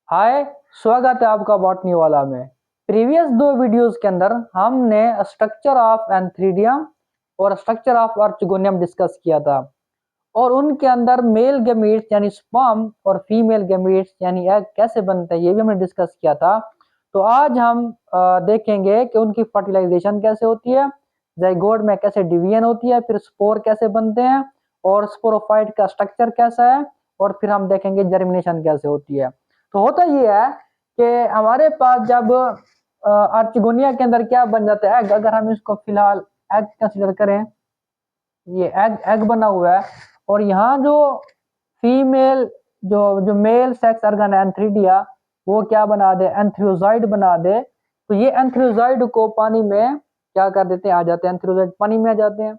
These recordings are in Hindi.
हाय, स्वागत है आपका बॉटनी वाला में। प्रीवियस दो वीडियोस के अंदर हमने स्ट्रक्चर ऑफ एंथ्रीडियम और स्ट्रक्चर ऑफ अर्चिगोनियम डिस्कस किया था और उनके अंदर मेल गैमीट्स यानी स्पर्म और फीमेल गैमीट्स यानी एग कैसे बनते हैं ये भी हमने डिस्कस किया था। तो आज हम देखेंगे कि उनकी फर्टिलाइजेशन कैसे होती है, जाइगोट में कैसे डिवीजन होती है, फिर स्पोर कैसे बनते हैं और स्पोरोफाइट का स्ट्रक्चर कैसा है, और फिर हम देखेंगे जर्मिनेशन कैसे होती है। तो होता ये है कि हमारे पास जब अर्चिगोनिया के अंदर क्या बन जाता है एग, अगर हम इसको फिलहाल एग कंसिडर करें, ये एग एग बना हुआ है और यहाँ जो फीमेल जो जो मेल सेक्स ऑर्गन है एंथ्रीडिया, वो क्या बना दे, एंथ्रियोजाइड बना दे। तो ये एंथ्रियोजाइड को पानी में क्या कर देते हैं, आ जाते हैं, एंथ्रियोजाइड पानी में आ जाते हैं।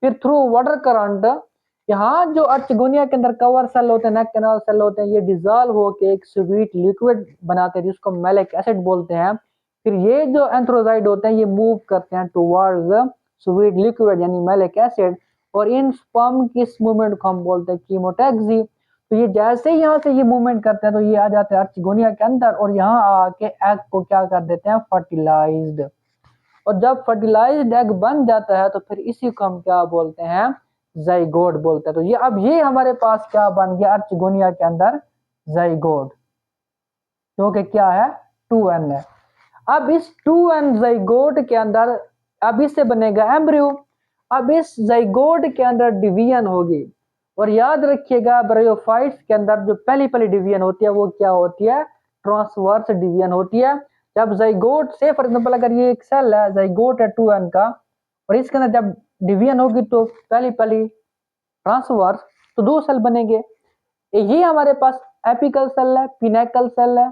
फिर थ्रू वाटर करंट यहाँ जो अर्चिगोनिया के अंदर कवर सेल होते हैं, नेक कैनाल सेल होते हैं, ये डिजॉल्व होके एक स्वीट लिक्विड बनाते हैं जिसको मैलिक एसिड बोलते हैं। फिर ये जो एंथ्रोजाइड होते हैं ये मूव करते हैं टुवर्ड्स स्वीट लिक्विड यानी मैलिक एसिड, और इन स्पर्म की इस मूवमेंट को हम बोलते हैं कीमोटैक्सी। तो ये जैसे ही यहाँ से ये मूवमेंट करते हैं तो ये आ जाते हैं अर्चिगोनिया के अंदर और यहाँ आके एग को क्या कर देते हैं, फर्टिलाइज्ड। और जब फर्टिलाइज्ड एग बन जाता है तो फिर इसी को हम क्या बोलते हैं, जाइगोट बोलते हैं। तो ये अब ये हमारे पास क्या बन गया अर्चिगोनिया के अंदर, जाइगोट, जो कि क्या है 2n है। अब इस 2n जाइगोट के अंदर अब इससे बनेगा एम्ब्रियो। अब इस जाइगोट के अंदर डिवीजन होगी और याद रखिएगा ब्रायोफाइट्स के अंदर जो पहली पहली डिवीजन होती है वो क्या होती है, ट्रांसवर्स डिवीजन होती है। जब जाइगोट से फॉर एग्जांपल अगर ये एक सेल है, जाइगोट है 2n का, और इसके अंदर जब डिवीजन होगी तो पहली पहली ट्रांसवर्स, तो दो सेल बनेंगे। ये हमारे पास एपिकल सेल है, पिनेकल सेल है,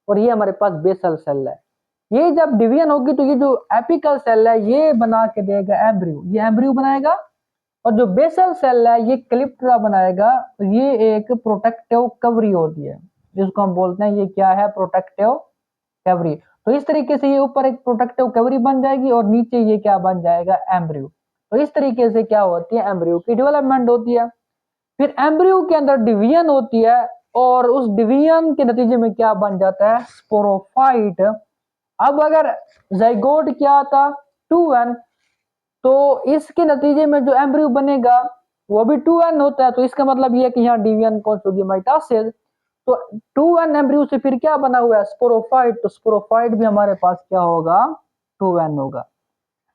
और ये हमारे पास बेसल सेल है। ये जब डिवीजन होगी तो ये जो एपिकल सेल है ये बना के देगा एम्ब्रियो, ये एम्ब्रियो बनाएगा। और जो बेसल सेल है ये क्लिप्टरा बनाएगा। तो ये एक प्रोटेक्टिव कवरी होती है जिसको हम बोलते हैं, ये क्या है, प्रोटेक्टिव कवरी। तो इस तरीके से ये ऊपर एक प्रोटेक्टिव कवरी बन जाएगी और नीचे ये क्या बन जाएगा, एम्ब्रियो। तो इस तरीके से क्या होती है, एम्ब्रियो की डेवलपमेंट होती है। फिर एम्ब्रियो के अंदर डिवीजन होती है और उस डिवीजन के नतीजे में क्या बन जाता है, स्पोरोफाइट। अब अगर जाइगोट क्या था 2n, तो इसके नतीजे में जो एम्ब्रियो बनेगा वो भी 2n होता है। तो इसका मतलब ये है कि यहाँ डिवीजन कौन सी होगी, माइटोसिस। तो 2n एम्ब्रियो से फिर क्या बना हुआ है, स्पोरोफाइट। तो स्पोरोफाइट भी हमारे पास क्या होगा, 2n होगा।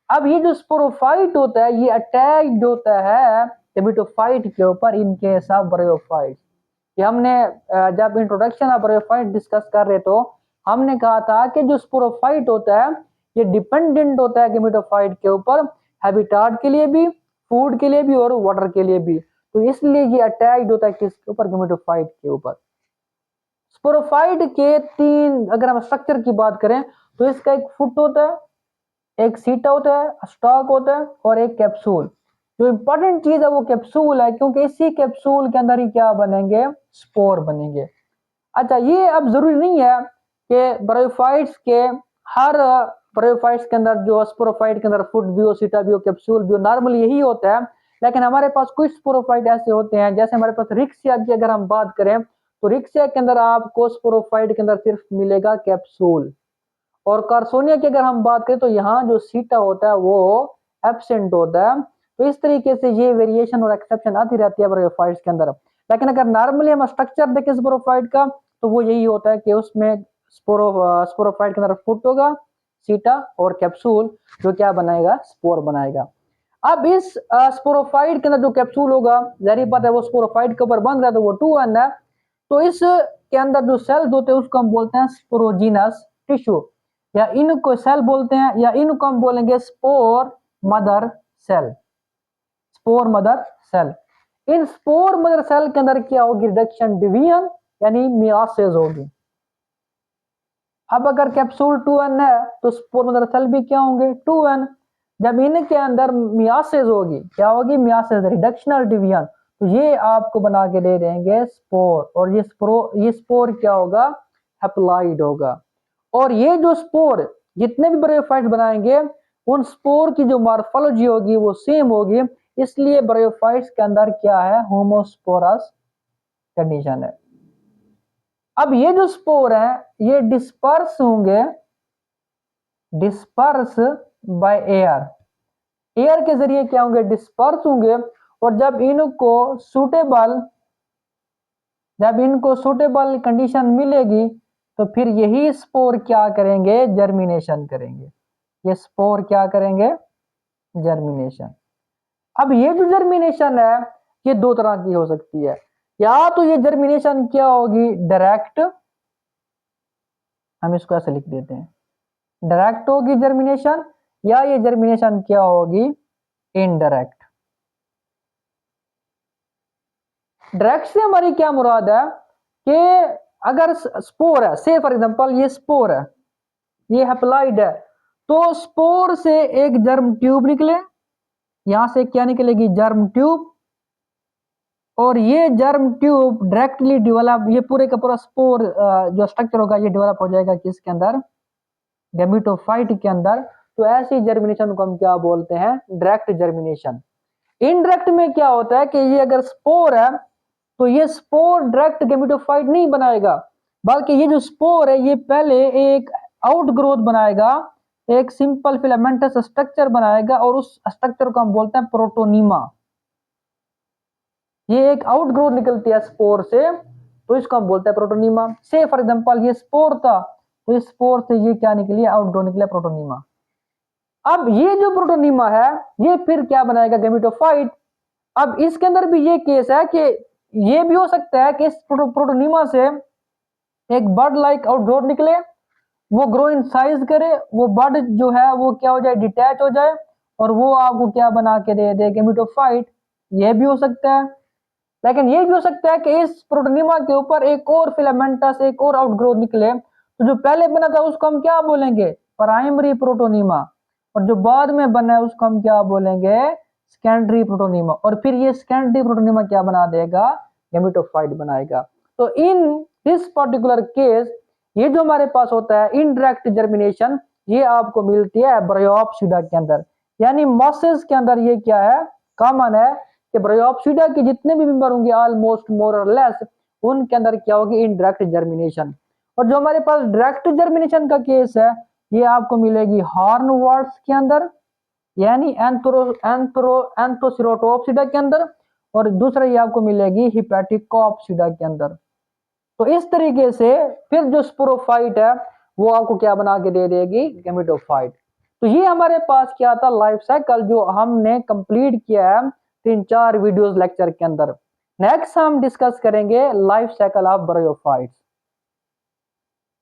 अब ये जो स्पोरोफाइट होता है ये अटैच्ड होता है टेबिटोफाइट के ऊपर इन केस ऑफ ब्रायोफाइट। कि हमने जब इंट्रोडक्शन ऑफ ब्रायोफाइट डिस्कस कर रहे तो हमने कहा था कि जो स्पोरोफाइट होता है ये डिपेंडेंट होता है गेमेटोफाइट के ऊपर, हैबिटाट के लिए भी, फूड के लिए भी और वाटर के लिए भी। तो इसलिए ये अटैच्ड होता है किसके ऊपर, गेमेटोफाइट के ऊपर। स्पोरोफाइट के तीन अगर हम स्ट्रक्चर की बात करें तो इसका एक फुट होता है, एक सीटा होता है, स्टॉक होता है और एक कैप्सूल। जो इंपॉर्टेंट चीज है वो कैप्सूल है, क्योंकि इसी कैप्सूल के अंदर ही क्या बनेंगे, स्पोर बनेंगे। अच्छा, ये अब जरूरी नहीं है कि ब्रायोफाइट्स के हर ब्रायोफाइट्स के अंदर जो स्पोरोफाइट के अंदर फुट भी हो, सीटा भी हो, कैप्सूल भी हो, नॉर्मल यही होता है। लेकिन हमारे पास कुछ स्पोरोफाइट ऐसे होते हैं, जैसे हमारे पास रिक्सिया की अगर हम बात करें तो रिक्सिया के अंदर आपको स्पोरोफाइट के अंदर सिर्फ मिलेगा कैप्सूल। और कार्सोनिया की अगर हम बात करें तो यहाँ जो सीटा होता है वो एब्सेंट होता है। तो इस तरीके से ये वेरिएशन और एक्सेप्शन आती रहती है ब्रायोफाइट्स के अंदर। लेकिन अगर नॉर्मली हम स्ट्रक्चर देखें स्पोरोफाइट का तो वो यही होता है कि उसमें स्पोरोफाइट के अंदर फुट होगा, सीटा और कैप्सूल, जो क्या बनाएगा, स्पोर बनाएगा। अब इस स्पोरोफाइट के अंदर जो कैप्सूल होगा, जाहिर बात है वो स्पोरोफाइट के ऊपर बन रहा है तो वो 2n है। तो इस के अंदर जो सेल्स होते हैं उसको हम बोलते हैं स्पोरोजीनस टिश्यू, या इनको सेल बोलते हैं, या इनको हम बोलेंगे spore mother cell, spore mother cell. इन स्पोर मदर सेल के अंदर क्या होगी, रिडक्शन डिवीजन यानी मियासिस होगी। अब अगर कैप्सूल 2n है तो स्पोर मदर सेल भी क्या होंगे, 2n। जब इनके अंदर मियासिस होगी, क्या होगी, मियासिस, रिडक्शनल डिवीजन, तो ये आपको बना के दे देंगे स्पोर। और ये स्पोर क्या होगा, हैप्लॉइड होगा। और ये जो स्पोर जितने भी ब्रायोफाइट्स बनाएंगे उन स्पोर की जो मॉर्फोलॉजी होगी वो सेम होगी। इसलिए ब्रायोफाइट्स के अंदर क्या है, होमोस्पोरस कंडीशन है। अब ये जो स्पोर है ये डिस्पर्स होंगे, डिस्पर्स बाय एयर, एयर के जरिए क्या होंगे, डिस्पर्स होंगे। और जब इनको सूटेबल कंडीशन मिलेगी तो फिर यही स्पोर क्या करेंगे, जर्मिनेशन करेंगे। ये स्पोर क्या करेंगे, जर्मिनेशन। अब ये जो जर्मिनेशन है ये दो तरह की हो सकती है, या तो ये जर्मिनेशन क्या होगी, डायरेक्ट, हम इसको ऐसे लिख देते हैं, डायरेक्ट होगी जर्मिनेशन, या ये जर्मिनेशन क्या होगी, इनडायरेक्ट। डायरेक्ट से हमारी क्या मुराद है कि अगर स्पोर है, से फॉर एग्जांपल ये स्पोर है, ये हैप्लॉइड है, तो स्पोर से एक जर्म ट्यूब निकले, यहां से क्या निकलेगी, जर्म ट्यूब, और ये जर्म ट्यूब डायरेक्टली डेवलप, ये पूरे का पूरा स्पोर जो स्ट्रक्चर होगा ये डेवलप हो जाएगा किसके अंदर, गैमेटोफाइट के अंदर। तो ऐसी जर्मिनेशन को हम क्या बोलते हैं, डायरेक्ट जर्मिनेशन। इनडायरेक्ट में क्या होता है कि ये अगर स्पोर है तो ये स्पोर डायरेक्ट गैमेटोफाइट नहीं बनाएगा, बल्कि ये जो स्पोर है ये पहले एक आउटग्रोथ बनाएगा, एक सिंपल फिलामेंटस स्ट्रक्चर बनाएगा, और उस स्ट्रक्चर को हम बोलते हैं प्रोटोनीमा। ये एक आउटग्रोथ निकलती है स्पोर से, तो इसको हम बोलते हैं प्रोटोनीमा। से फॉर एग्जांपल ये स्पोर था, तो इस स्पोर से ये क्या निकली, आउटग्रोथ निकला, प्रोटोनीमा। अब ये जो प्रोटोनीमा है ये फिर क्या बनाएगा, गैमेटोफाइट। अब इसके अंदर भी ये केस है कि ये भी हो सकता है कि इस प्रोटोनीमा से एक बर्ड लाइक आउटग्रोथ निकले, वो ग्रो इन साइज करे, वो बर्ड जो है वो क्या हो जाए, डिटैच हो जाए, और वो आपको क्या बना के दे दे, गैमेटोफाइट। ये भी हो सकता है। लेकिन ये भी हो सकता है कि इस प्रोटोनीमा के ऊपर एक और फिलामेंटस, एक और आउटग्रोथ निकले, तो जो पहले बना था उसको हम क्या बोलेंगे, प्राइमरी प्रोटोनीमा, और जो बाद में बना है उसको हम क्या बोलेंगे, सेकेंडरी प्रोटोनीमा। और फिर ये सेकेंडरी प्रोटोनीमा क्या बना देगा, गैमेटोफाइट बनाएगा। तो इन दिस पर्टिकुलर केस ये जो हमारे पास होता है इनडायरेक्ट जर्मिनेशन, ये आपको मिलती है ब्रायोप्सिडा के अंदर, यानी मॉसेस के अंदर ये क्या है, कॉमन है कि ब्रायोप्सिडा के जितने भी मेंबर होंगे ऑलमोस्ट मोर और लेस, उनके अंदर क्या होगी, इनडायरेक्ट जर्मिनेशन। और जो हमारे पास डायरेक्ट जर्मिनेशन का केस है ये आपको मिलेगी हॉर्नवर्ट्स के अंदर, यानी एंथोसिरोटोप्सिडा के अंदर, और दूसरा ये आपको मिलेगी हिपैटिकोप्सिडा के अंदर। तो इस तरीके से फिर जो स्पोरोफाइट है वो आपको क्या बना के दे देगी, गैमेटोफाइट। तो ये हमारे पास क्या था, लाइफ साइकिल जो हमने कंप्लीट किया है 3-4 वीडियोस लेक्चर के अंदर। नेक्स्ट हम डिस्कस करेंगे लाइफ साइकिल ऑफ ब्रायोफाइट्स।